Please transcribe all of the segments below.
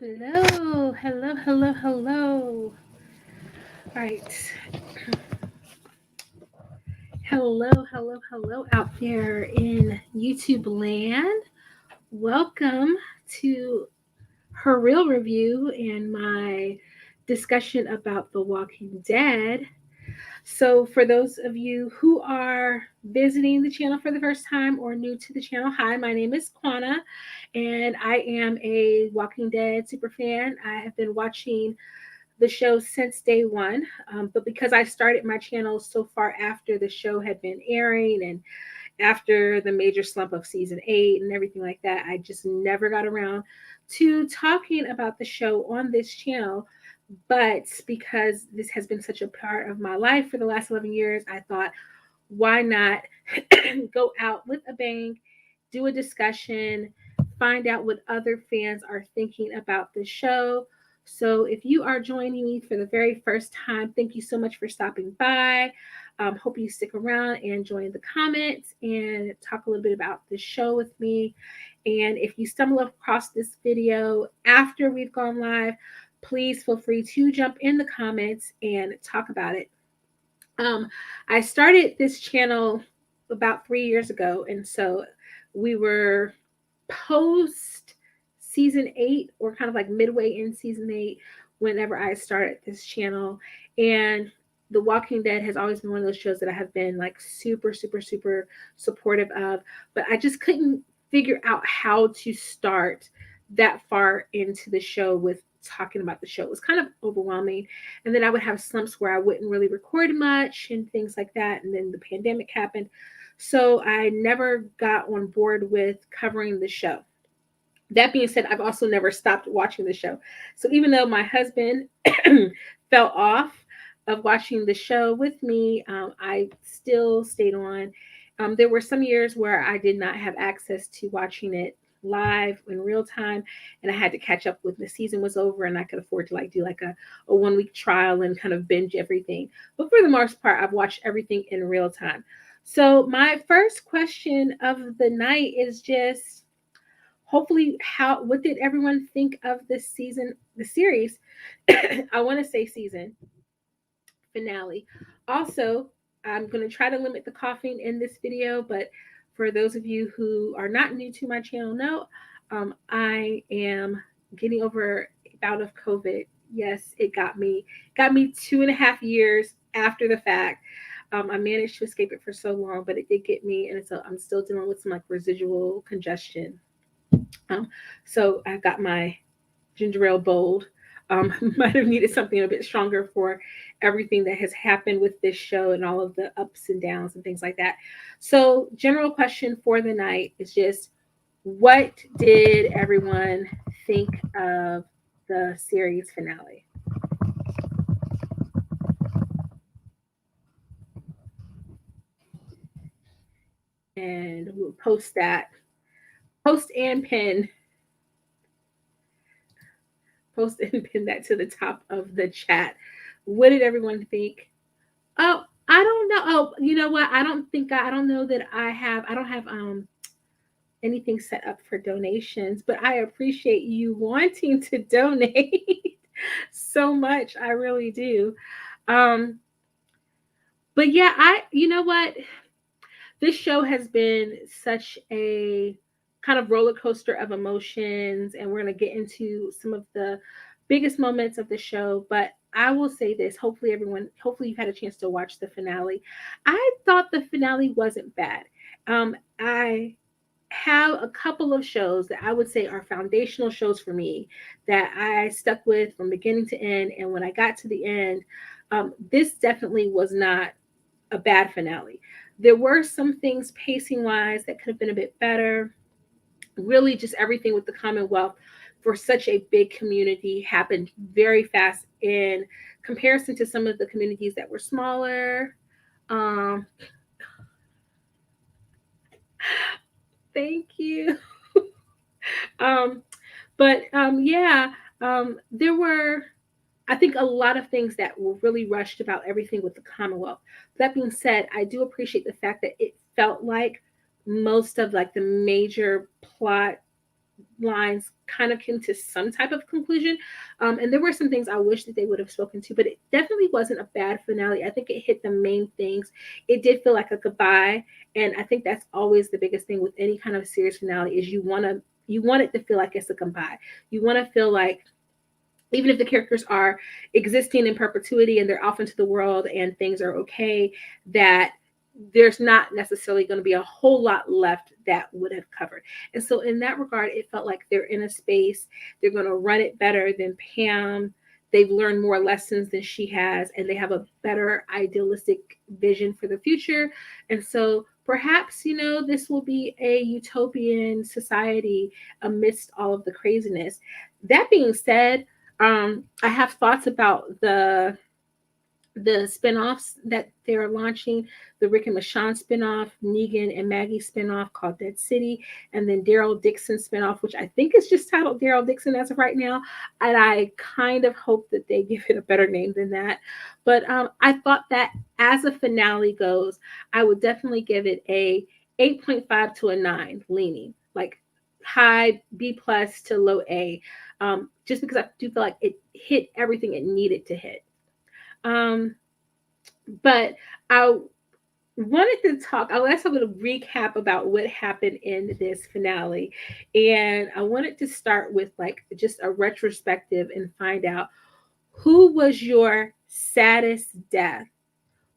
Hello, hello, hello, hello. All right. Hello, hello, hello out there in YouTube land. Welcome to her real review and my discussion about The Walking Dead. So, for those of you who are visiting the channel for the first time or new to the channel, hi, my name is Quanna, and I am a Walking Dead super fan. I have been watching the show since day one. But because I started my channel so far after the show had been airing and after the major slump of season 8 and everything like that, I just never got around to talking about the show on this channel. But because this has been such a part of my life for the last 11 years, I thought, why not go out with a bang, do a discussion, find out what other fans are thinking about the show. So, if you are joining me for the very first time, thank you so much for stopping by. Hope you stick around and join the comments and talk a little bit about the show with me. And if you stumble across this video after we've gone live, please feel free to jump in the comments and talk about it. Um, I started this channel about 3 years ago, and so we were post season 8 or kind of like midway in season 8 whenever I started this channel. And The Walking Dead has always been one of those shows that I have been like super, super, super supportive of, but I just couldn't figure out how to start that far into the show with talking about the show. It was kind of overwhelming. And then I would have slumps where I wouldn't really record much and things like that. And then the pandemic happened. So I never got on board with covering the show. That being said, I've also never stopped watching the show. So even though my husband fell off of watching the show with me, I still stayed on. There were some years where I did not have access to watching it live in real time, and I had to catch up when the season was over, and I could afford to like do like a 1 week trial and kind of binge everything. But for the most part, I've watched everything in real time. So my first question of the night is just hopefully how what did everyone think of this season, the series? I want to say season finale. Also, I'm going to try to limit the coughing in this video, but for those of you who are not new to my channel, know I am getting over a bout of COVID. Yes, it got me 2.5 years after the fact. I managed to escape it for so long, but it did get me, and so I'm still dealing with some like residual congestion. Um, so I got my ginger ale bold. Might have needed something a bit stronger for everything that has happened with this show and all of the ups and downs and things like that. So, general question for the night is just what did everyone think of the series finale? And we'll post and pin, post and pin that to the top of the chat. What did everyone think? Oh, I don't know. Oh, you know what? I don't know that I don't have anything set up for donations, but I appreciate you wanting to donate so much. I really do. Um but yeah, I you know what? This show has been such a kind of roller coaster of emotions, and we're going to get into some of the biggest moments of the show. But I will say this: hopefully, you've had a chance to watch the finale. I thought the finale wasn't bad. I have a couple of shows that I would say are foundational shows for me that I stuck with from beginning to end. And when I got to the end, this definitely was not a bad finale. There were some things pacing wise that could have been a bit better. Really, just everything with the Commonwealth for such a big community happened very fast in comparison to some of the communities that were smaller. Um, thank you. um, but yeah, there were I think a lot of things that were really rushed about everything with the Commonwealth. That being said, I do appreciate the fact that it felt like most of like the major plot lines kind of came to some type of conclusion. And there were some things I wish that they would have spoken to, but it definitely wasn't a bad finale. I think it hit the main things. It did feel like a goodbye, and I think that's always the biggest thing with any kind of series finale is you want it to feel like it's a goodbye. You want to feel like even if the characters are existing in perpetuity and they're off into the world and things are okay, that there's not necessarily going to be a whole lot left that would have covered. And so in that regard, it felt like they're in a space, they're going to run it better than Pam. They've learned more lessons than she has, and they have a better idealistic vision for the future. And so perhaps, this will be a utopian society amidst all of the craziness. That being said, I have thoughts about the spinoffs that they're launching, the Rick and Michonne spinoff, Negan and Maggie spinoff called Dead City, and then Daryl Dixon spinoff, which I think is just titled Daryl Dixon as of right now. And I kind of hope that they give it a better name than that. But I thought that as a finale goes, I would definitely give it a 8.5 to a 9 leaning, like high B plus to low A, just because I do feel like it hit everything it needed to hit. Um, but I wanted to talk, let's have a little recap about what happened in this finale. And I wanted to start with like just a retrospective and find out who was your saddest death?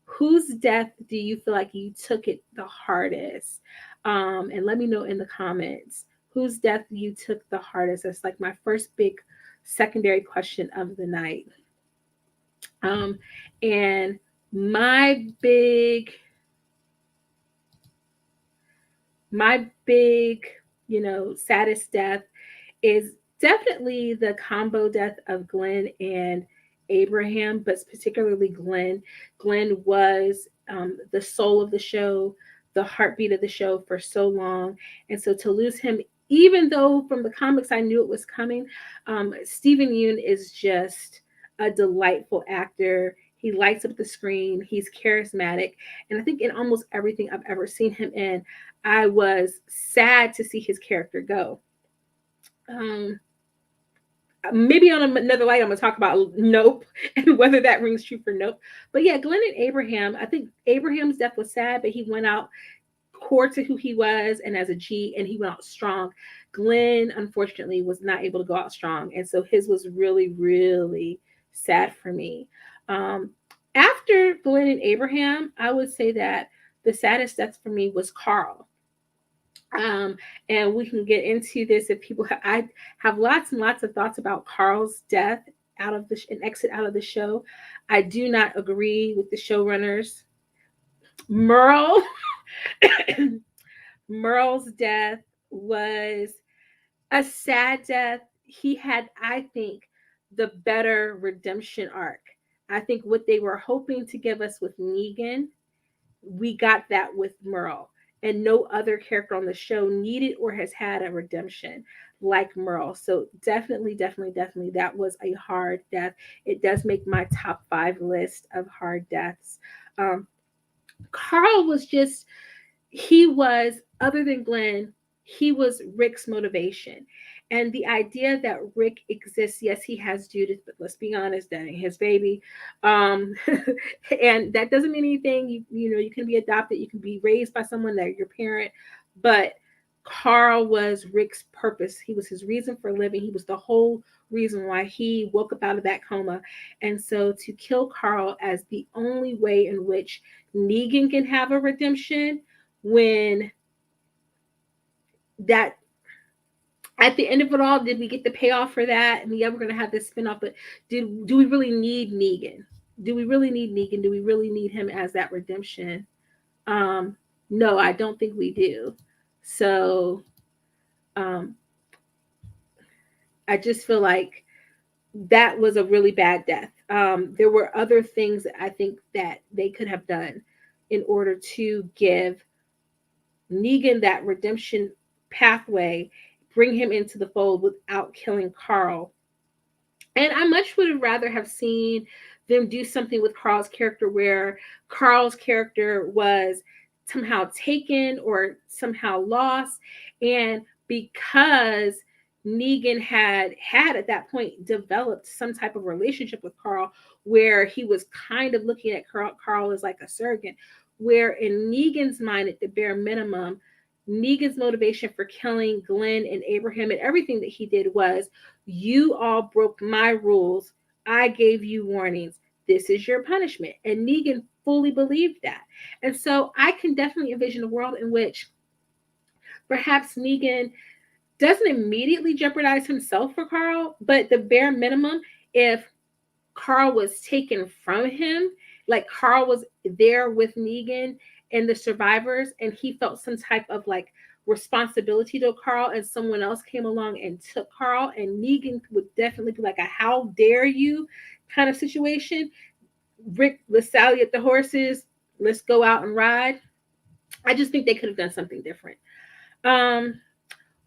Whose death do you feel like you took it the hardest? And let me know in the comments whose death you took the hardest. That's like my first big secondary question of the night. Um, and my big, my big, saddest death is definitely the combo death of Glenn and Abraham, but particularly Glenn. Glenn was the soul of the show, the heartbeat of the show for so long. And so to lose him, even though from the comics I knew it was coming, Stephen Yeun is just a delightful actor. He lights up the screen. He's charismatic. And I think in almost everything I've ever seen him in, I was sad to see his character go. Um, Maybe on another light, I'm going to talk about Nope and whether that rings true for Nope. But yeah, Glenn and Abraham, I think Abraham's death was sad, but he went out core to who he was and as a G, and he went out strong. Glenn, unfortunately, was not able to go out strong. And so his was really, really sad for me. After Glenn and Abraham, I would say that the saddest death for me was Carl. And we can get into this if people I have lots and lots of thoughts about Carl's death out of the and exit out of the show. I do not agree with the showrunners. Merle Merle's death was a sad death. He had, I think, the better redemption arc. I think what they were hoping to give us with Negan, we got that with Merle. And no other character on the show needed or has had a redemption like Merle. So definitely, definitely, definitely, that was a hard death. It does make my top 5 list of hard deaths. Carl was just, he was, other than Glenn, he was Rick's motivation. And the idea that Rick exists, yes, he has Judith, but let's be honest, that ain't his baby. And that doesn't mean anything. You can be adopted, you can be raised by someone that your parent, but Carl was Rick's purpose. He was his reason for living. He was the whole reason why he woke up out of that coma. And so to kill Carl as the only way in which Negan can have a redemption, when that at the end of it all, did we get the payoff for that? And yeah, we're going to have this spinoff, but do we really need Negan? Do we really need Negan? Do we really need him as that redemption? No, I don't think we do. So I just feel like that was a really bad death. There were other things that I think that they could have done in order to give Negan that redemption pathway, bring him into the fold without killing Carl. And I much would have rather have seen them do something with Carl's character where Carl's character was somehow taken or somehow lost. And because Negan had at that point developed some type of relationship with Carl, where he was kind of looking at Carl as like a surrogate, where in Negan's mind, at the bare minimum, Negan's motivation for killing Glenn and Abraham and everything that he did was, you all broke my rules. I gave you warnings. This is your punishment. And Negan fully believed that. And so I can definitely envision a world in which perhaps Negan doesn't immediately jeopardize himself for Carl, but the bare minimum, if Carl was taken from him, like Carl was there with Negan and the survivors, and he felt some type of like responsibility to Carl, and someone else came along and took Carl, and Negan would definitely be like a how dare you kind of situation. Rick, let's sally at the horses, let's go out and ride. I just think they could have done something different.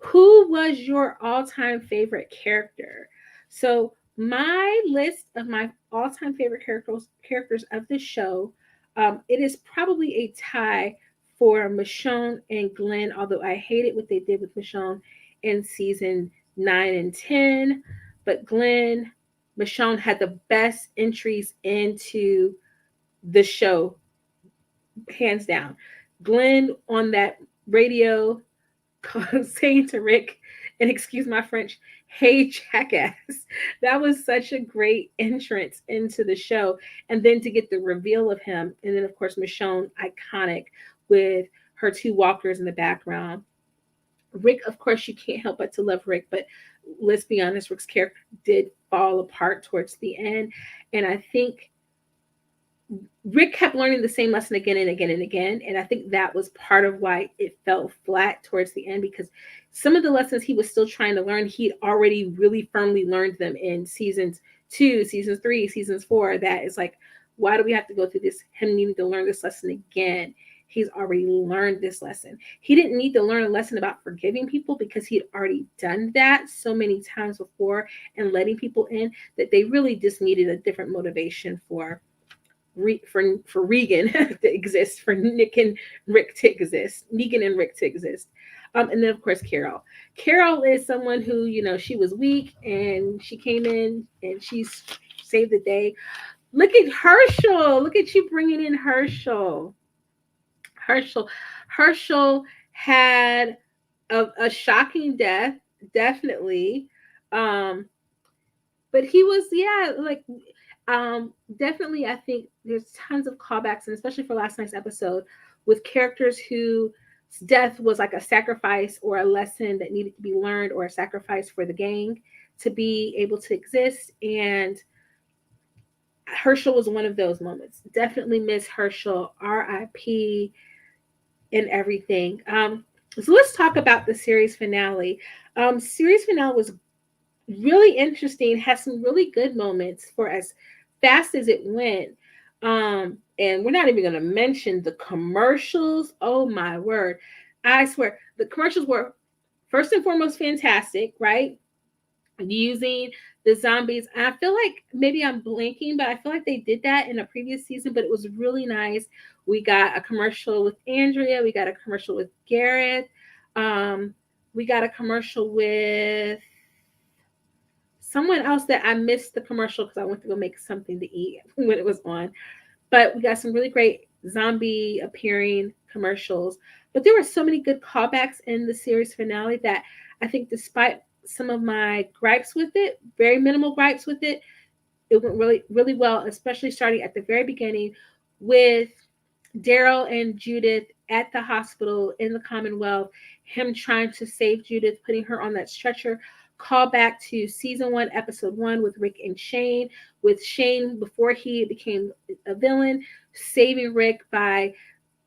Who was your all-time favorite character? So my list of my all-time favorite characters of the show, it is probably a tie for Michonne and Glenn, although I hated what they did with Michonne in season 9 and 10. But Glenn, Michonne had the best entries into the show, hands down. Glenn on that radio saying to Rick, and excuse my French, hey jackass. That was such a great entrance into the show. And then to get the reveal of him. And then, of course, Michonne, iconic with her two walkers in the background. Rick, of course, you can't help but to love Rick, but let's be honest, Rick's character did fall apart towards the end. And I think Rick kept learning the same lesson again and again and again. And I think that was part of why it fell flat towards the end, because some of the lessons he was still trying to learn, he'd already really firmly learned them in seasons 2, seasons 3, seasons 4. That is like, why do we have to go through this, him needing to learn this lesson again? He's already learned this lesson. He didn't need to learn a lesson about forgiving people because he had already done that so many times before and letting people in, that they really just needed a different motivation for Regan to exist, for Nick and Rick to exist, Negan and Rick to exist. And then of course Carol. Carol is someone who, you know, she was weak and she came in and she's saved the day. Look at Herschel. Look at you bringing in Herschel. Herschel had a shocking death, definitely. But he was, definitely, I think there's tons of callbacks, and especially for last night's episode, with characters whose death was like a sacrifice or a lesson that needed to be learned, or a sacrifice for the gang to be able to exist. And Herschel was one of those moments. Definitely miss Herschel, RIP, and everything. So let's talk about the series finale. Series finale was really interesting, had some really good moments for as fast as it went. And we're not even going to mention the commercials. Oh my word. I swear the commercials were first and foremost fantastic, right? Using the zombies. I feel like maybe I'm blanking, but I feel like they did that in a previous season, but it was really nice. We got a commercial with Andrea. We got a commercial with Gareth. We got a commercial with someone else that I missed the commercial because I went to go make something to eat when it was on. But we got some really great zombie appearing commercials. But there were so many good callbacks in the series finale that I think, despite some of my gripes with it, very minimal gripes with it, it went really, really well, especially starting at the very beginning with Daryl and Judith at the hospital in the Commonwealth, him trying to save Judith, putting her on that stretcher. Call back to season 1, episode 1 with Rick and Shane, with Shane before he became a villain, saving Rick by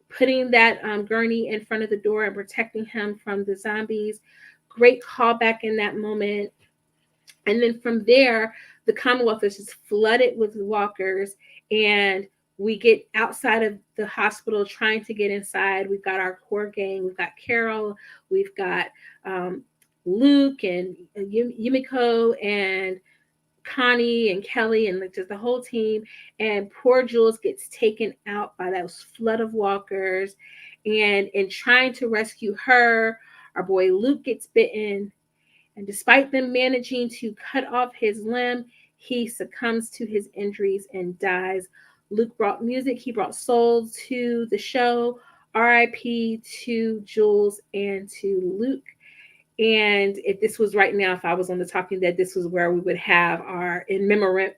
putting that gurney in front of the door and protecting him from the zombies. Great callback in that moment. And then from there, the Commonwealth is just flooded with walkers, and we get outside of the hospital trying to get inside. We've got our core gang. We've got Carol. We've got Luke and Yumiko and Connie and Kelly and just the whole team. And poor Jules gets taken out by those flood of walkers. And in trying to rescue her, our boy Luke gets bitten. And despite them managing to cut off his limb, he succumbs to his injuries and dies. Luke brought music, he brought soul to the show. RIP to Jules and to Luke. And if this was right now, if I was on the Talking Dead, this was where we would have our in memoriam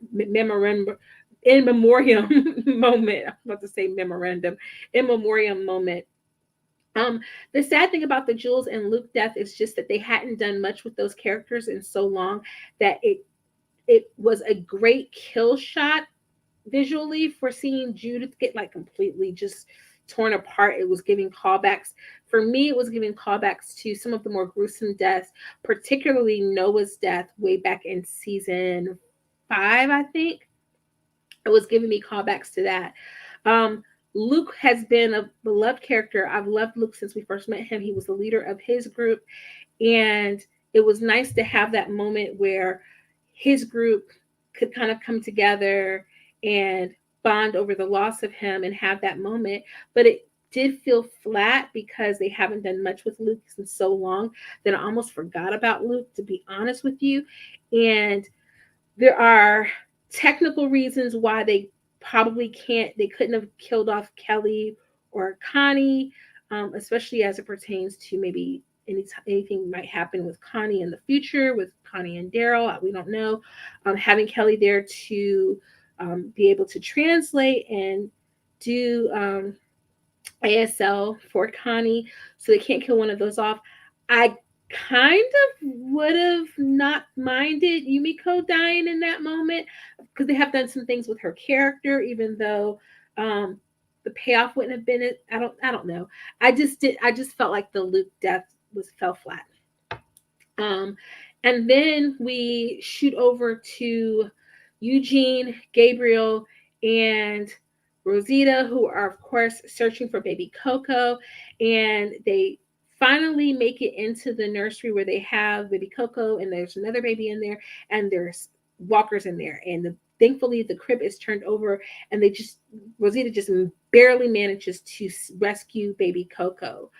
moment. I was about to say memorandum, in memoriam moment. Um, the sad thing about the Jules and Luke death is just that they hadn't done much with those characters in so long that it was a great kill shot visually for seeing Judith get like completely just torn apart. It was giving callbacks. For me, it was giving callbacks to some of the more gruesome deaths, particularly Noah's death way back in season 5, I think. It was giving me callbacks to that. Um, Luke has been a beloved character. I've loved Luke since we first met him. He was the leader of his group. And it was nice to have that moment where his group could kind of come together and bond over the loss of him and have that moment. But it did feel flat because they haven't done much with Luke in so long that I almost forgot about Luke, to be honest with you. And there are technical reasons why they couldn't have killed off Kelly or Connie, especially as it pertains to maybe anything might happen with Connie in the future, with Connie and Daryl. We don't know. Having Kelly there to be able to translate and do ASL for Connie, so they can't kill one of those off. I kind of would have not minded Yumiko dying in that moment because they have done some things with her character, even though the payoff wouldn't have been it. I don't know. I just felt like the Luke death fell flat. And then we shoot over to Eugene, Gabriel, and Rosita, who are, of course, searching for baby Coco. And they finally make it into the nursery where they have baby Coco, and there's another baby in there, and there's walkers in there. And thankfully, the crib is turned over, and Rosita just barely manages to rescue baby Coco.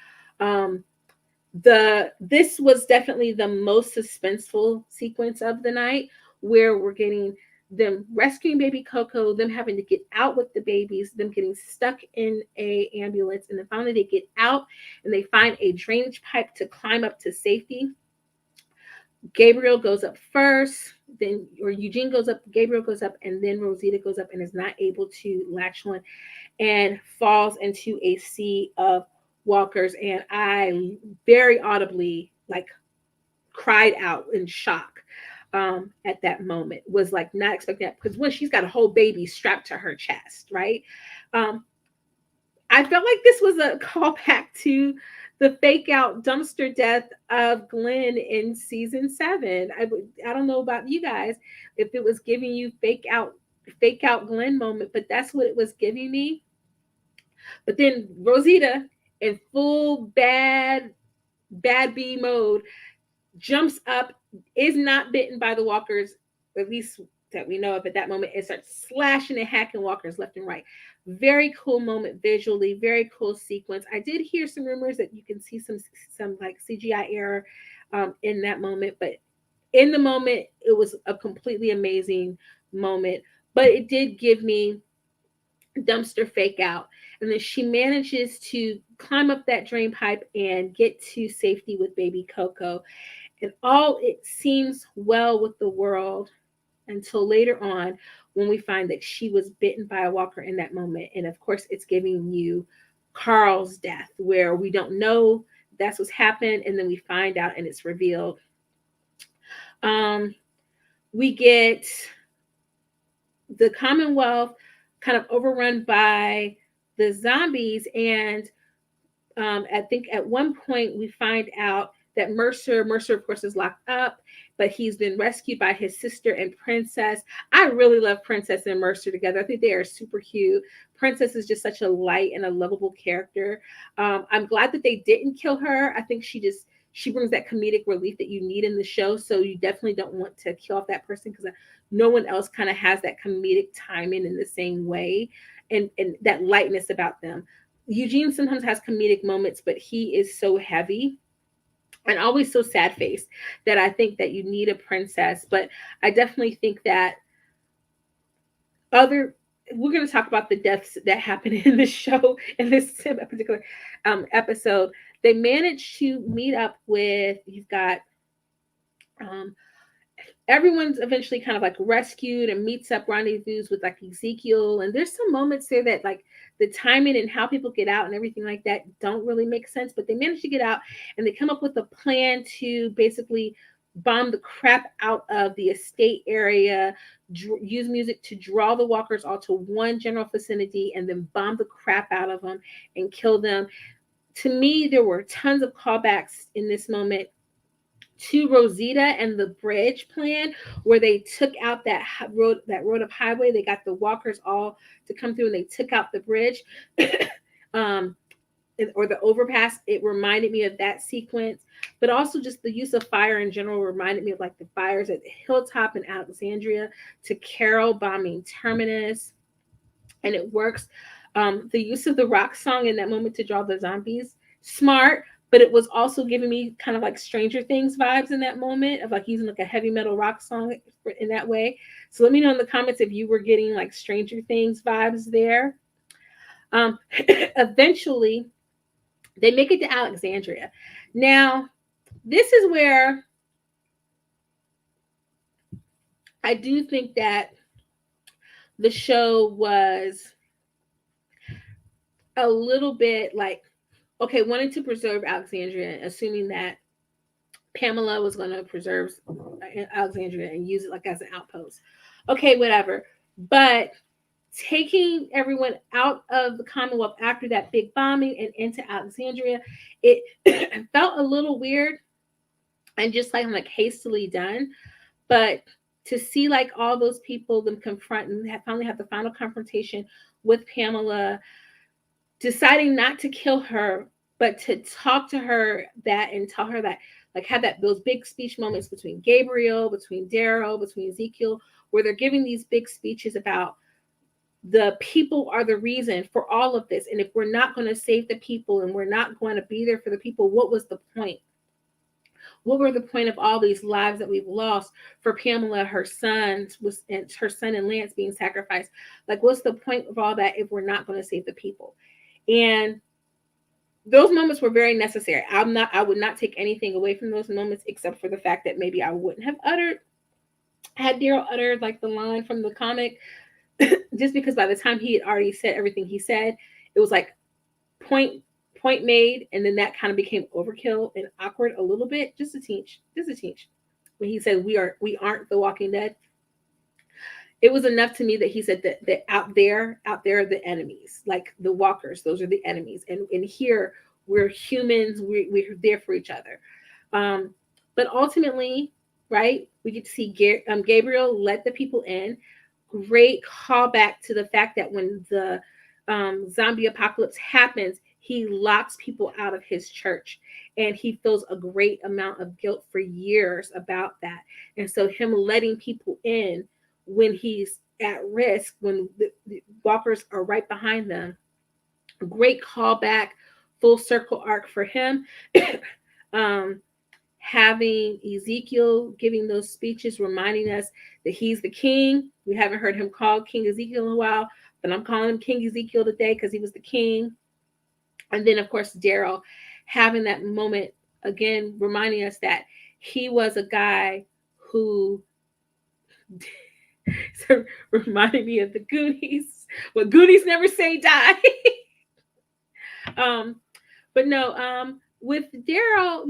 This was definitely the most suspenseful sequence of the night, where we're getting them rescuing baby Coco, them having to get out with the babies, them getting stuck in a ambulance, and then finally they get out and they find a drainage pipe to climb up to safety. Gabriel goes up first, Eugene goes up, Gabriel goes up, and then Rosita goes up and is not able to latch on and falls into a sea of walkers. And I very audibly cried out in shock at that moment. Was like not expecting that, because when she's got a whole baby strapped to her chest, right? I felt like this was a callback to the fake out dumpster death of Glenn in season 7. I don't know about you guys if it was giving you fake out Glenn moment, but that's what it was giving me. But then Rosita, in full bad bee mode, jumps up, is not bitten by the walkers, at least that we know of at that moment, and starts slashing and hacking walkers left and right. Very cool moment visually, very cool sequence. I did hear some rumors that you can see some like CGI error in that moment, but in the moment, it was a completely amazing moment. But it did give me dumpster fake out. And then she manages to climb up that drain pipe and get to safety with baby Coco. And all it seems well with the world until later on when we find that she was bitten by a walker in that moment. And of course, it's giving you Carl's death, where we don't know that's what's happened. And then we find out and it's revealed. We get the Commonwealth kind of overrun by the zombies. And I think at one point we find out that Mercer, of course, is locked up, but he's been rescued by his sister and Princess. I really love Princess and Mercer together. I think they are super cute. Princess is just such a light and a lovable character. I'm glad that they didn't kill her. I think she brings that comedic relief that you need in the show. So you definitely don't want to kill off that person, because no one else kind of has that comedic timing in the same way and that lightness about them. Eugene sometimes has comedic moments, but he is so heavy. and always so sad faced, that I think that you need a princess. But I definitely think that other we're going to talk about the deaths that happen in this show, in this particular episode. They managed to meet up with, you've got um, everyone's eventually kind of like rescued and meets up, rendezvous with like Ezekiel. And there's some moments there that like the timing and how people get out and everything like that don't really make sense, but they manage to get out and they come up with a plan to basically bomb the crap out of the estate area, use music to draw the walkers all to one general vicinity, and then bomb the crap out of them and kill them. To me, there were tons of callbacks in this moment to Rosita and the bridge plan, where they took out that road of highway. They got the walkers all to come through, and they took out the bridge, um, or the overpass. It reminded me of that sequence, but also just the use of fire in general reminded me of like the fires at the Hilltop in Alexandria, to Carol bombing Terminus, and it works. The use of the rock song in that moment to draw the zombies, smart, but it was also giving me kind of like Stranger Things vibes in that moment, of like using like a heavy metal rock song in that way. So let me know in the comments if you were getting like Stranger Things vibes there. Eventually, they make it to Alexandria. Now, this is where I do think that the show was a little bit like, okay, wanting to preserve Alexandria, assuming that Pamela was going to preserve Alexandria and use it like as an outpost. Okay, whatever. But taking everyone out of the Commonwealth after that big bombing and into Alexandria, it felt a little weird and just like hastily done. But to see like all those people, them confront and finally have the final confrontation with Pamela, deciding not to kill her, but to talk to her that and tell her that, like, have that those big speech moments between Gabriel, between Daryl, between Ezekiel, where they're giving these big speeches about the people are the reason for all of this. And if we're not going to save the people and we're not going to be there for the people, what was the point? What were the point of all these lives that we've lost for Pamela, her son and Lance being sacrificed? Like, what's the point of all that if we're not going to save the people? And those moments were very necessary. I would not take anything away from those moments, except for the fact that maybe I wouldn't have had Daryl uttered like the line from the comic, just because by the time he had already said everything he said, it was like point made, and then that kind of became overkill and awkward a little bit, just a teach. When he said we aren't the Walking Dead, it was enough to me that he said that out there are the enemies, like the walkers, those are the enemies, and here we're humans, we're there for each other. But ultimately, right, we get to see Gabriel let the people in. Great callback to the fact that when the zombie apocalypse happens, he locks people out of his church, and he feels a great amount of guilt for years about that. And so him letting people in when he's at risk, when the walkers are right behind them, great callback, full circle arc for him. Having Ezekiel giving those speeches, reminding us that he's the king. We haven't heard him called King Ezekiel in a while, but I'm calling him King Ezekiel today because he was the king. And then, of course, Daryl having that moment again, reminding us that he was a guy who reminded me of the Goonies. Well, Goonies never say die. But no, with Daryl,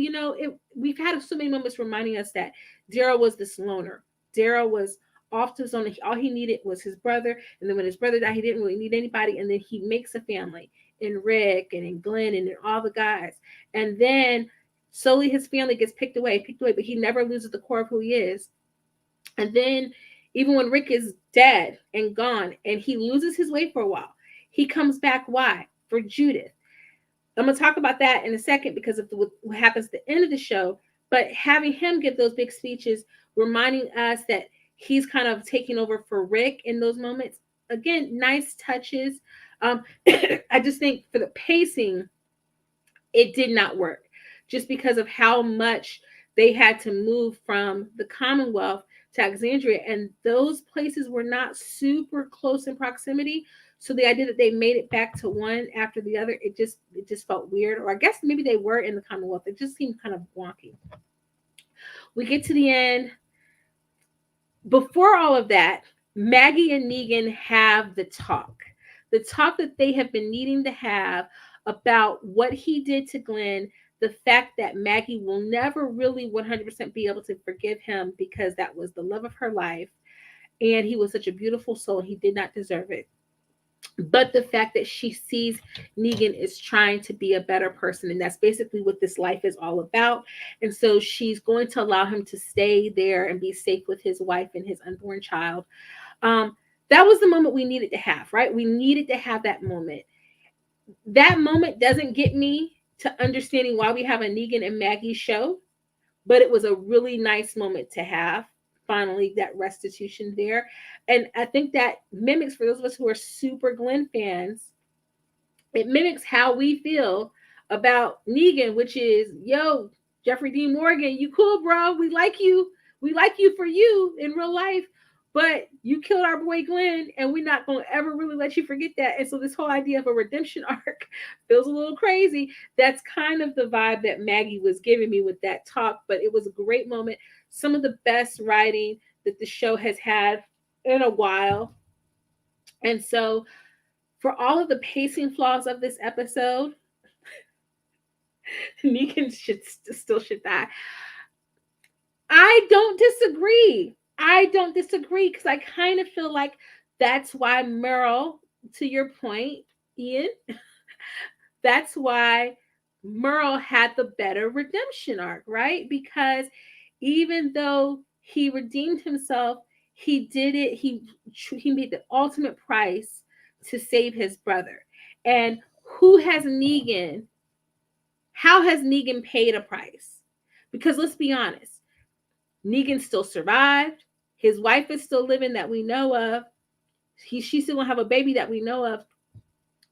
we've had so many moments reminding us that Daryl was this loner. Daryl was off to his own. All he needed was his brother. And then when his brother died, he didn't really need anybody. And then he makes a family in Rick and in Glenn and in all the guys. And then slowly his family gets picked away, but he never loses the core of who he is. And then even when Rick is dead and gone and he loses his way for a while, he comes back. Why? For Judith. I'm going to talk about that in a second because of what happens at the end of the show. But having him give those big speeches, reminding us that he's kind of taking over for Rick in those moments. Again, nice touches. I just think for the pacing, it did not work. just because of how much they had to move from the Commonwealth to Alexandria, and those places were not super close in proximity. So the idea that they made it back to one after the other, it just felt weird. Or I guess maybe they were in the Commonwealth. It just seemed kind of wonky. We get to the end. Before all of that, Maggie and Negan have the talk that they have been needing to have about what he did to Glenn, the fact that Maggie will never really 100% be able to forgive him because that was the love of her life, and he was such a beautiful soul, he did not deserve it. But the fact that she sees Negan is trying to be a better person, and that's basically what this life is all about. And so she's going to allow him to stay there and be safe with his wife and his unborn child. That was the moment we needed to have, right? We needed to have that moment. That moment doesn't get me to understanding why we have a Negan and Maggie show, but it was a really nice moment to have. Finally, that restitution there. And I think that mimics, for those of us who are super Glenn fans, it mimics how we feel about Negan, which is, yo, Jeffrey Dean Morgan, you cool, bro. We like you. We like you for you in real life, but you killed our boy Glenn, and we're not going to ever really let you forget that. And so this whole idea of a redemption arc feels a little crazy. That's kind of the vibe that Maggie was giving me with that talk, but it was a great moment. Some of the best writing that the show has had in a while. And so for all of the pacing flaws of this episode, Negan still should die. I don't disagree because I kind of feel like that's why Merle, to your point, Ian, that's why Merle had the better redemption arc, right? Because even though he redeemed himself, he did it, he made the ultimate price to save his brother. And who has Negan? How has Negan paid a price? Because let's be honest, Negan still survived. His wife is still living that we know of. She still gonna have a baby that we know of.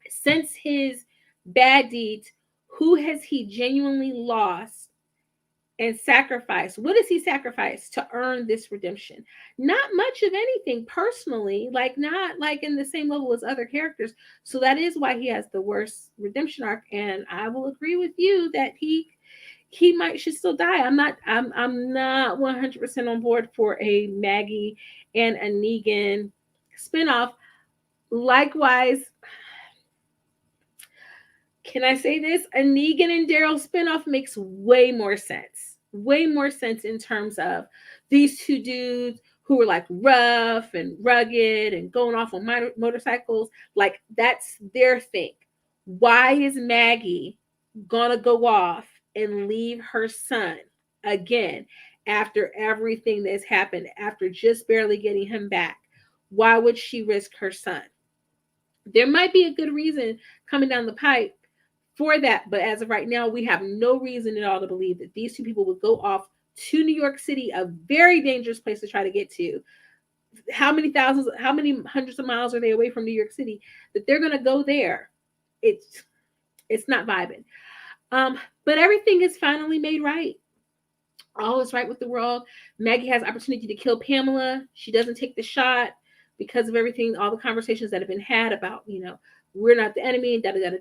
Since his bad deeds, who has he genuinely lost and sacrificed? What does he sacrifice to earn this redemption? Not much of anything personally, like not like in the same level as other characters. So that is why he has the worst redemption arc. And I will agree with you that he should still die. I'm not 100% on board for a Maggie and a Negan spinoff. Likewise, can I say this? A Negan and Daryl spinoff makes way more sense. Way more sense in terms of these two dudes who were like rough and rugged and going off on motorcycles. Like that's their thing. Why is Maggie gonna go off and leave her son again after everything that's happened, after just barely getting him back? Why would she risk her son? There might be a good reason coming down the pipe for that, but as of right now, we have no reason at all to believe that these two people would go off to New York City, a very dangerous place to try to get to. How many hundreds of miles are they away from New York City? That they're going to go there. It's not vibing. But everything is finally made right. All is right with the world. Maggie has opportunity to kill Pamela. She doesn't take the shot because of everything, all the conversations that have been had about, we're not the enemy, da da da da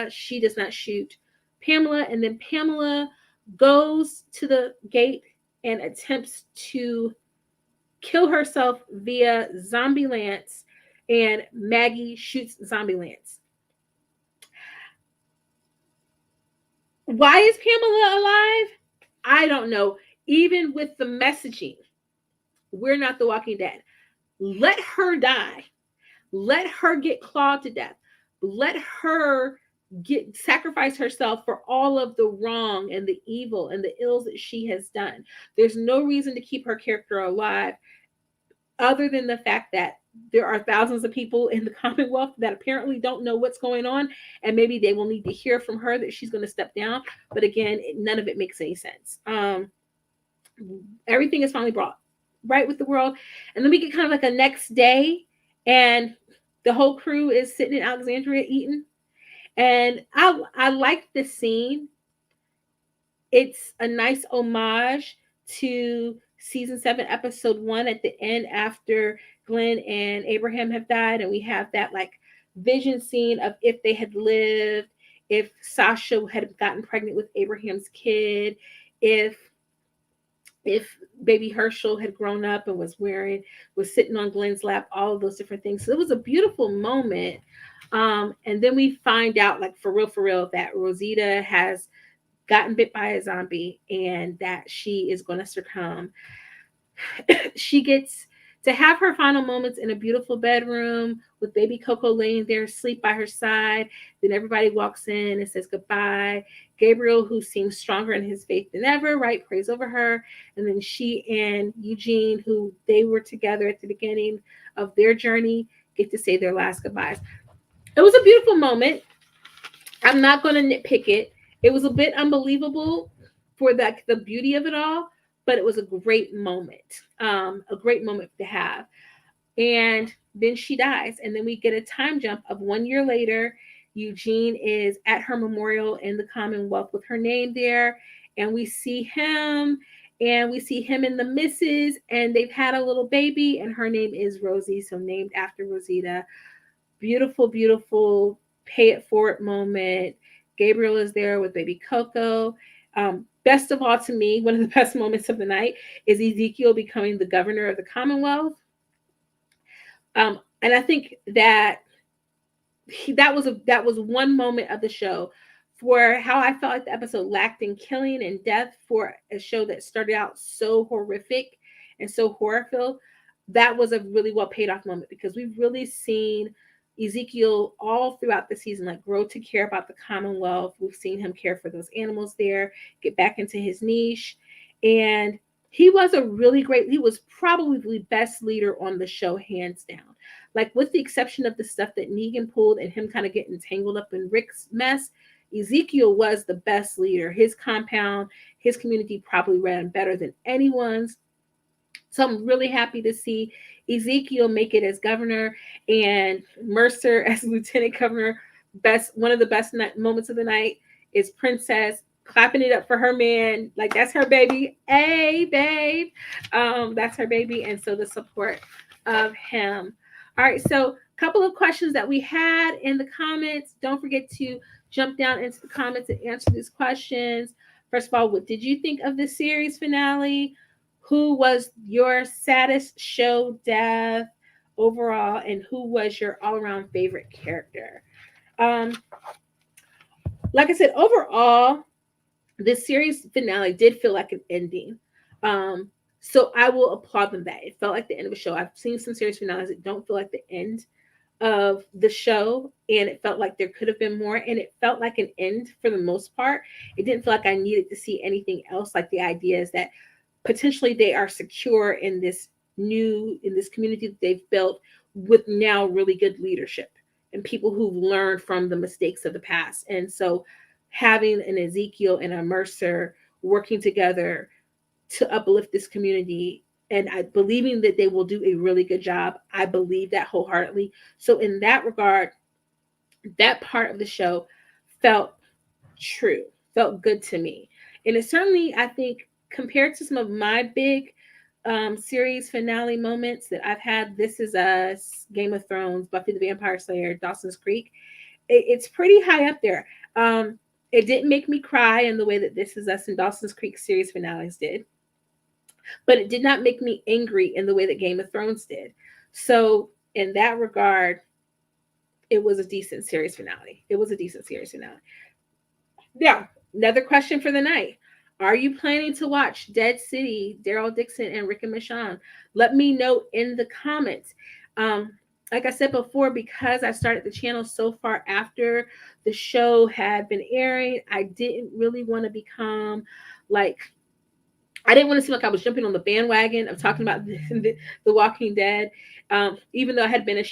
da. She does not shoot Pamela, and then Pamela goes to the gate and attempts to kill herself via Zombie Lance, and Maggie shoots Zombie Lance. Why is Pamela alive? I don't know. Even with the messaging, we're not the Walking Dead. Let her die. Let her get clawed to death. Let her sacrifice herself for all of the wrong and the evil and the ills that she has done. There's no reason to keep her character alive other than the fact that there are thousands of people in the Commonwealth that apparently don't know what's going on, and maybe they will need to hear from her that she's going to step down. But again, none of it makes any sense. Everything is finally brought right with the world, and then we get kind of like a next day, and the whole crew is sitting in Alexandria eating. And I like this scene It's a nice homage to season 7, episode 1 at the end after Glenn and Abraham have died. And we have that like vision scene of if they had lived, if Sasha had gotten pregnant with Abraham's kid, if if baby Herschel had grown up and was sitting on Glenn's lap, all of those different things. So it was a beautiful moment. And then we find out, like for real, that Rosita has gotten bit by a zombie and that she is going to succumb. She gets to have her final moments in a beautiful bedroom with baby Coco laying there asleep by her side. Then everybody walks in and says goodbye. Gabriel, who seems stronger in his faith than ever, right, prays over her. And then she and Eugene, who they were together at the beginning of their journey, get to say their last goodbyes. It was a beautiful moment. I'm not going to nitpick it. It was a bit unbelievable for the beauty of it all, but it was a great moment. A great moment to have. And then she dies, and then we get a time jump of 1 year later. Eugene is at her memorial in the Commonwealth with her name there, and we see him. And we see him and the missus, and they've had a little baby, and her name is Rosie, so named after Rosita. Beautiful, beautiful pay it forward moment. Gabriel is there with baby Coco. Best of all, to me, one of the best moments of the night is Ezekiel becoming the governor of the Commonwealth. And I think that that was one moment of the show for how I felt like the episode lacked in killing and death for a show that started out so horrific and so horror filled. That was a really well paid off moment because we've really seen Ezekiel all throughout the season like grow to care about the Commonwealth. We've seen him care for those animals there, get back into his niche, and he was he was probably the best leader on the show, hands down. Like, with the exception of the stuff that Negan pulled and him kind of getting tangled up in Rick's mess, Ezekiel was the best leader. His compound, his community probably ran better than anyone's. So I'm really happy to see Ezekiel make it as governor and Mercer as lieutenant governor. One of the best moments of the night is Princess clapping it up for her man. Like, that's her baby. Hey, babe. That's her baby. And so the support of him. All right. So a couple of questions that we had in the comments. Don't forget to jump down into the comments and answer these questions. First of all, what did you think of the series finale? Who was your saddest show death overall? And who was your all-around favorite character? Like I said, overall, this series finale did feel like an ending. So I will applaud them that. It felt like the end of a show. I've seen some series finales that don't feel like the end of the show, and it felt like there could have been more, and it felt like an end for the most part. It didn't feel like I needed to see anything else. Like, the idea is that potentially they are secure in this community that they've built with now really good leadership and people who've learned from the mistakes of the past. And so having an Ezekiel and a Mercer working together to uplift this community, and I believing that they will do a really good job. I believe that wholeheartedly. So in that regard, that part of the show felt true, felt good to me. And it certainly, I think, compared to some of my big series finale moments that I've had, This Is Us, Game of Thrones, Buffy the Vampire Slayer, Dawson's Creek, it's pretty high up there. It didn't make me cry in the way that This Is Us and Dawson's Creek series finales did, but it did not make me angry in the way that Game of Thrones did. So in that regard, it was a decent series finale. Now, another question for the night. Are you planning to watch Dead City, Daryl Dixon, and Rick and Michonne? Let me know in the comments. Like I said before, because I started the channel so far after the show had been airing, I didn't really want to become like, I didn't want to seem like I was jumping on the bandwagon of talking about the Walking Dead, even though I had been a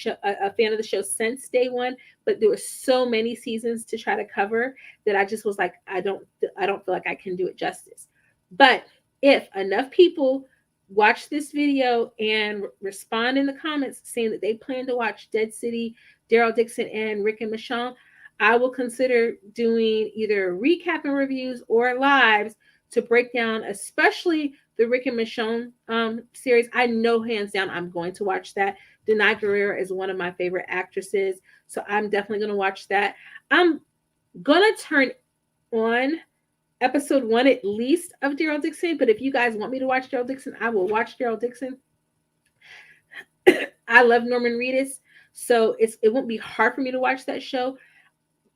fan of the show since day one. But there were so many seasons to try to cover that I just was like, I don't feel like I can do it justice. But if enough people watch this video and respond in the comments saying that they plan to watch Dead City, Daryl Dixon, and Rick and Michonne, I will consider doing either recap and reviews or lives to break down, especially the Rick and Michonne series. I know hands down I'm going to watch that. Denai Guerrero is one of my favorite actresses, so I'm definitely going to watch that. I'm going to turn on episode 1 at least of Daryl Dixon, but if you guys want me to watch Daryl Dixon, I will watch Daryl Dixon. I love Norman Reedus, so it won't be hard for me to watch that show.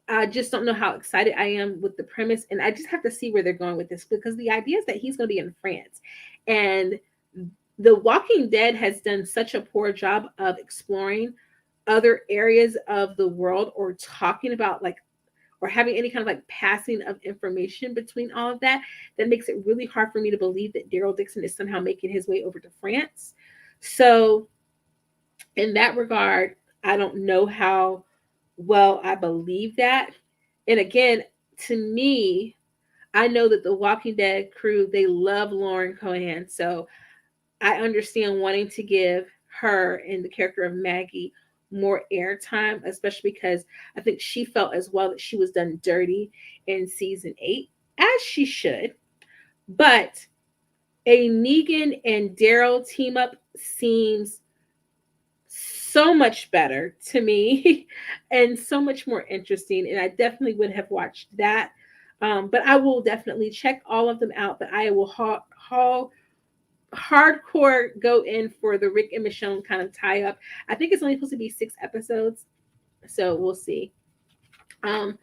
I just don't know how excited I am with the premise, and I just have to see where they're going with this, because the idea is that he's going to be in France, and The Walking Dead has done such a poor job of exploring other areas of the world, or talking about, like, or having any kind of like passing of information between all of that, that makes it really hard for me to believe that Daryl Dixon is somehow making his way over to France. So in that regard, I don't know how well I believe that. And again, to me, I know that the Walking Dead crew, they love Lauren Cohan. So I understand wanting to give her and the character of Maggie more airtime, especially because I think she felt as well that she was done dirty in season 8, as she should. But a Negan and Daryl team up seems so much better to me and so much more interesting. And I definitely would have watched that. But I will definitely check all of them out. But I will hardcore go in for the Rick and Michonne kind of tie up. I think it's only supposed to be 6 episodes, so we'll see. So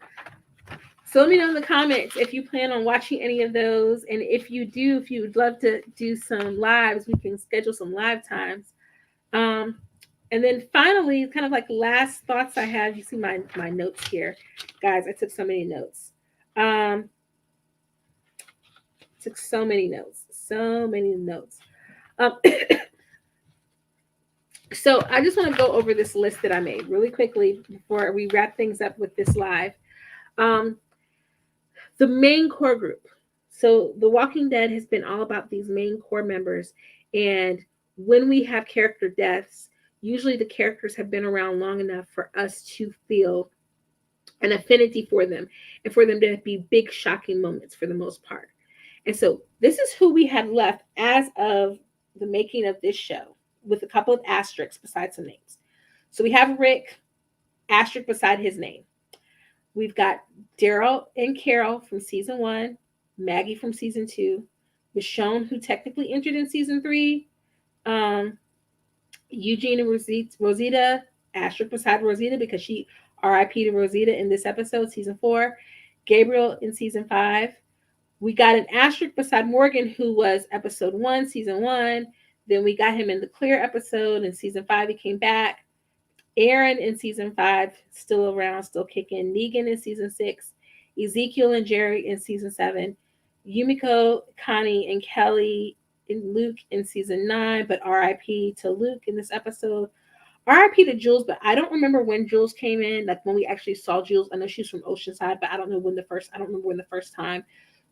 let me know in the comments if you plan on watching any of those, and if you do, if you would love to do some lives, we can schedule some live times. And then finally, kind of like last thoughts I have. You see my notes here, guys. I took so many notes. Took so many notes. So I just want to go over this list that I made really quickly before we wrap things up with this live. The main core group. So The Walking Dead has been all about these main core members. And when we have character deaths, usually the characters have been around long enough for us to feel an affinity for them and for them to be big, shocking moments for the most part. And so this is who we had left as of the making of this show, with a couple of asterisks beside some names. So we have Rick, asterisk beside his name. We've got Daryl and Carol from season 1, Maggie from season 2, Michonne, who technically entered in season 3, Eugene and Rosita, asterisk beside Rosita because she RIP to Rosita in this episode, season 4, Gabriel in season 5. We got an asterisk beside Morgan, who was episode 1, season 1. Then we got him in the Clear episode in season 5. He came back. Aaron in season 5, still around, still kicking. Negan in season 6. Ezekiel and Jerry in season 7. Yumiko, Connie, and Kelly and Luke in season 9, but RIP to Luke in this episode. RIP to Jules, but I don't remember when Jules came in, like when we actually saw Jules. I know she's from Oceanside, but I don't remember when the first time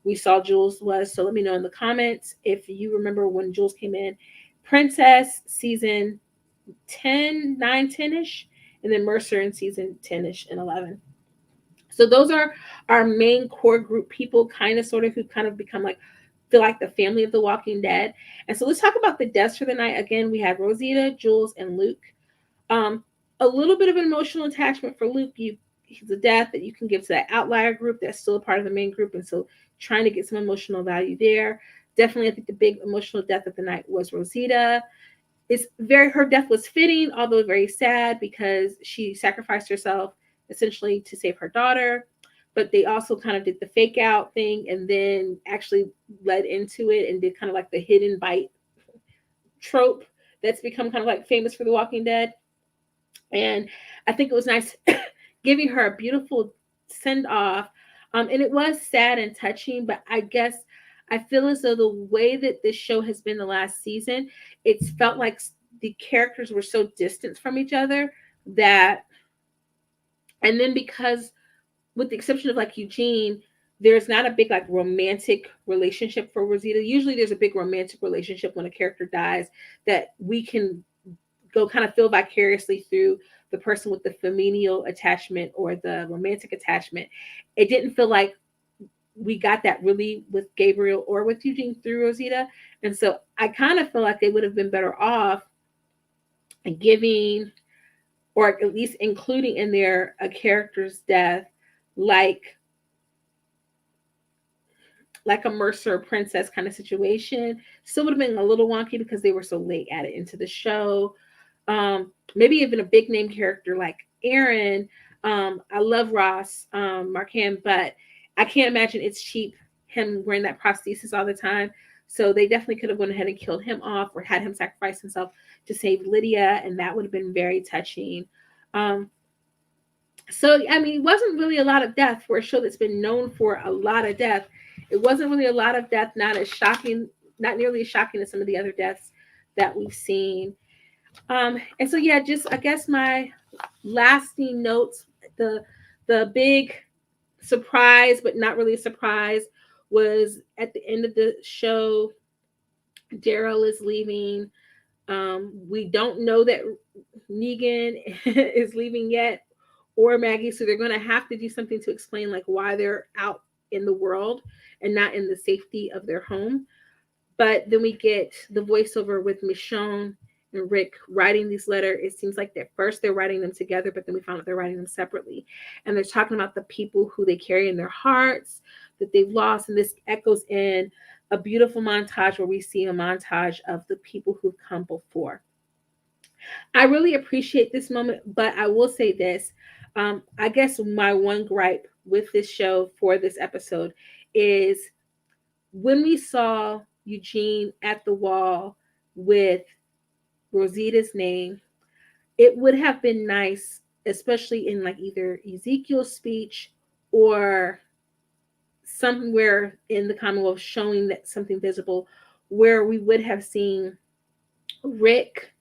we saw Jules was. So let me know in the comments if you remember when Jules came in. Princess season 10, 9, 10-ish, and then Mercer in season 10-ish and 11. So those are our main core group people, kind of sort of, who kind of become like, feel like the family of The Walking Dead. And so let's talk about the deaths for the night. Again, we have Rosita, Jules, and Luke. A little bit of an emotional attachment for Luke. He's a death that you can give to that outlier group that's still a part of the main group, and so trying to get some emotional value there. Definitely, I think the big emotional death of the night was Rosita. Her death was fitting, although very sad, because she sacrificed herself essentially to save her daughter. But they also kind of did the fake out thing and then actually led into it and did kind of like the hidden bite trope that's become kind of like famous for The Walking Dead. And I think it was nice giving her a beautiful send off. And it was sad and touching, but I guess I feel as though the way that this show has been the last season, it's felt like the characters were so distant from each other that, and then because, with the exception of like Eugene, there's not a big like romantic relationship for Rosita. Usually there's a big romantic relationship when a character dies that we can go kind of feel vicariously through the person with the familial attachment or the romantic attachment. It didn't feel like we got that really with Gabriel or with Eugene through Rosita. And so I kind of feel like they would have been better off giving, or at least including in there, a character's death like a Mercer princess kind of situation. Still would have been a little wonky because they were so late added into the show. Maybe even a big name character like Aaron. I love Ross Marquand, but I can't imagine it's cheap him wearing that prosthesis all the time. So they definitely could have gone ahead and killed him off or had him sacrifice himself to save Lydia, and that would have been very touching. So I mean, it wasn't really a lot of death for a show that's been known for a lot of death. It wasn't really a lot of death, not as shocking, not nearly as shocking as some of the other deaths that we've seen. And so yeah, just I guess my lasting notes, the big surprise, but not really a surprise, was at the end of the show, Daryl is leaving. We don't know that Negan is leaving yet, or Maggie, so they're going to have to do something to explain like why they're out in the world and not in the safety of their home. But then we get the voiceover with Michonne and Rick writing these letters. It seems like at first they're writing them together, but then we found out they're writing them separately. And they're talking about the people who they carry in their hearts that they've lost. And this echoes in a beautiful montage where we see a montage of the people who've come before. I really appreciate this moment, but I will say this. I guess my one gripe with this show for this episode is when we saw Eugene at the wall with Rosita's name, it would have been nice, especially in like either Ezekiel's speech or somewhere in the Commonwealth showing that something visible, where we would have seen Rick,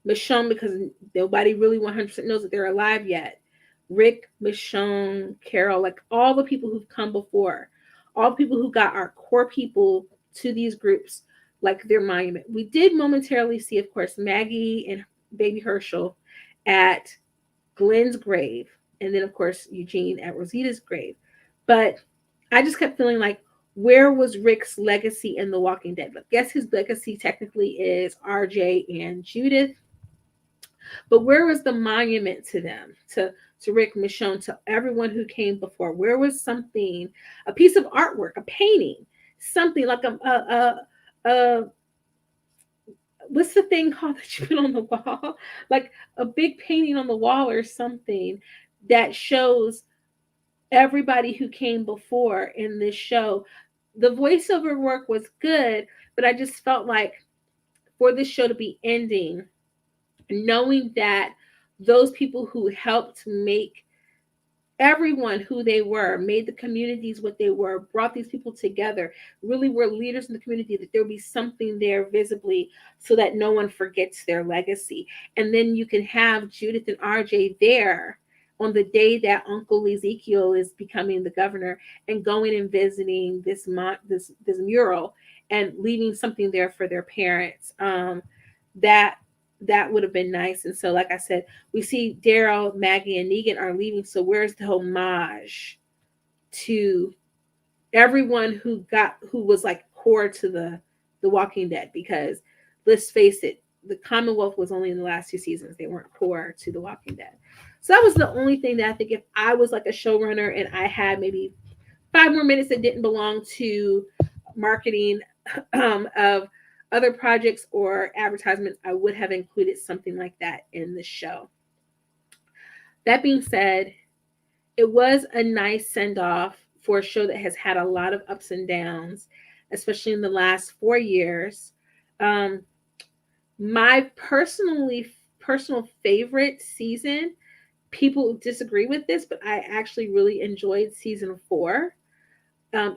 Michonne, because nobody really 100% knows that they're alive yet. Rick, Michonne, Carol, like all the people who've come before, all the people who got our core people to these groups, like their monument. We did momentarily see, of course, Maggie and baby Herschel at Glenn's grave, and then, of course, Eugene at Rosita's grave. But I just kept feeling like, where was Rick's legacy in The Walking Dead? I guess his legacy technically is RJ and Judith. But where was the monument to them, to Rick, Michonne, to everyone who came before? Where was something, a piece of artwork, a painting, something like a what's the thing called that you put on the wall? Like a big painting on the wall or something that shows everybody who came before in this show. The voiceover work was good, but I just felt like for this show to be ending, knowing that those people who helped make everyone who they were, made the communities what they were, brought these people together, really were leaders in the community, that there would be something there visibly so that no one forgets their legacy. And then you can have Judith and RJ there on the day that Uncle Ezekiel is becoming the governor and going and visiting this mural and leaving something there for their parents. That would have been nice. And so, like I said, we see Daryl, Maggie, and Negan are leaving. So where's the homage to everyone who was like core to the Walking Dead? Because let's face it, the Commonwealth was only in the last 2 seasons. They weren't core to the Walking Dead. So that was the only thing that I think, if I was like a showrunner and I had maybe 5 more minutes that didn't belong to marketing of other projects or advertisements, I would have included something like that in the show. That being said, it was a nice send-off for a show that has had a lot of ups and downs, especially in the last 4 years. My personal favorite season, people disagree with this, but I actually really enjoyed season 4.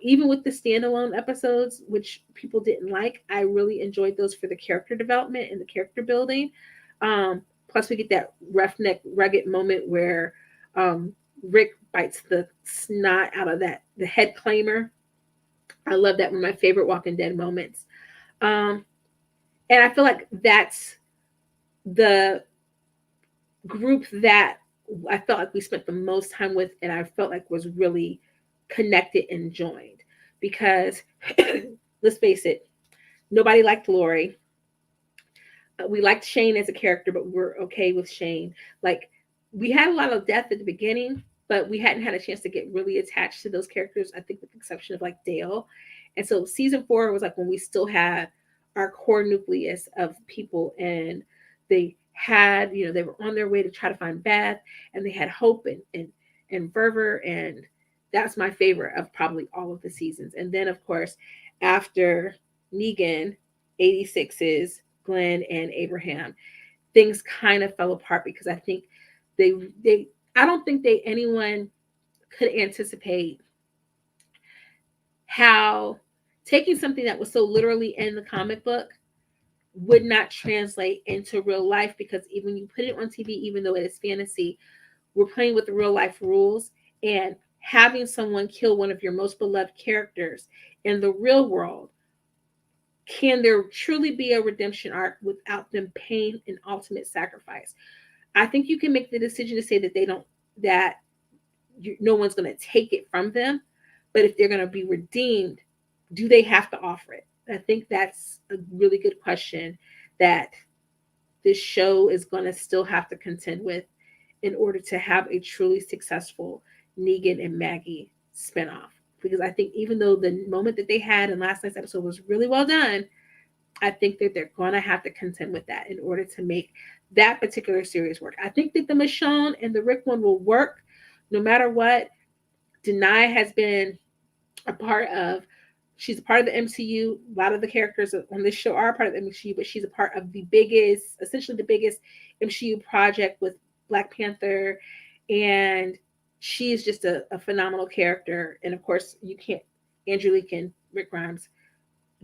Even with the standalone episodes, which people didn't like, I really enjoyed those for the character development and the character building. Plus, we get that roughneck, rugged moment where Rick bites the snot out of the head claimer. I love that. One of my favorite Walking Dead moments. And I feel like that's the group that I felt like we spent the most time with, and I felt like was really connected and joined. Because let's face it, nobody liked Lori. We liked Shane as a character, but we're okay with Shane. Like, we had a lot of death at the beginning, but we hadn't had a chance to get really attached to those characters, I think, with the exception of like Dale. And so season 4 was like when we still had our core nucleus of people, and they had, they were on their way to try to find Beth, and they had Hope and Verver, and that's my favorite of probably all of the seasons. And then of course, after Negan, 86's Glenn and Abraham, things kind of fell apart because I think they I don't think anyone could anticipate how taking something that was so literally in the comic book would not translate into real life, because even you put it on TV, even though it is fantasy, we're playing with the real life rules, and having someone kill one of your most beloved characters in the real world, can there truly be a redemption arc without them paying an ultimate sacrifice? I think you can make the decision to say that no one's going to take it from them, but if they're going to be redeemed, do they have to offer it? I think that's a really good question that this show is going to still have to contend with in order to have a truly successful Negan and Maggie spinoff. Because I think even though the moment that they had in last night's episode was really well done, I think that they're going to have to contend with that in order to make that particular series work. I think that the Michonne and the Rick one will work no matter what. Denai has been she's a part of the MCU. A lot of the characters on this show are a part of the MCU, but she's a part of essentially the biggest MCU project with Black Panther. And she is just a phenomenal character. And of course, Andrew Lincoln, Rick Grimes,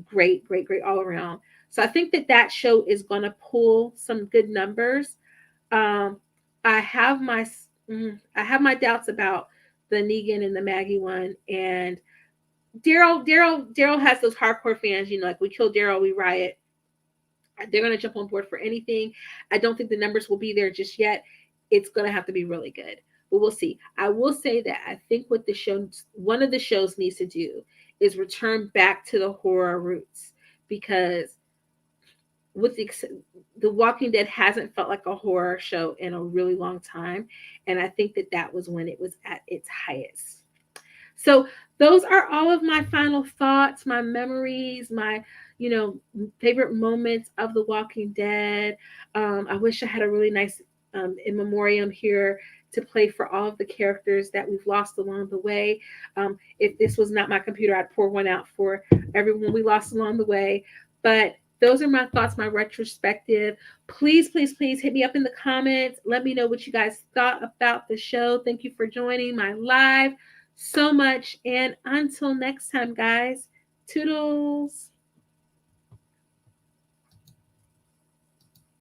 great all around. So I think that show is going to pull some good numbers. I have my doubts about the Negan and the Maggie one, and Daryl has those hardcore fans, like, we kill Daryl, we riot. They're going to jump on board for anything. I don't think the numbers will be there just yet. It's going to have to be really good, but we'll see. I will say that I think what one of the shows needs to do is return back to the horror roots, because with the Walking Dead hasn't felt like a horror show in a really long time, and I think that was when it was at its highest. So those are all of my final thoughts, my memories, my favorite moments of The Walking Dead. I wish I had a really nice in memoriam here to play for all of the characters that we've lost along the way. If this was not my computer, I'd pour one out for everyone we lost along the way. But those are my thoughts, my retrospective. Please hit me up in the comments. Let me know what you guys thought about the show. Thank you for joining my live so much. And until next time, guys, toodles.